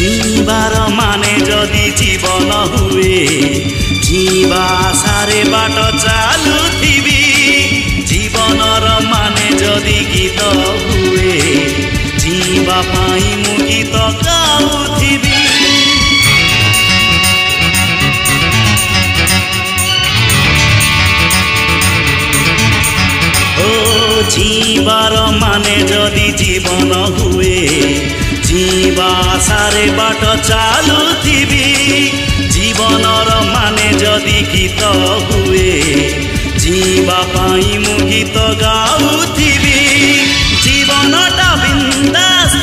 जीवार माने जदि जीवन हुए जीवा सारे बाट चालुथिबी जीवनर माने जदि गीत हुए जीवा पाई मु गीत गाउथिबी जीवार माने जदि जीवन हुए जीवा सारे बाट चालुथिबी जीवनर माने जदि गीत हुए जीवा पाई मु गीत गाउथिबी जीवनटा बिंदास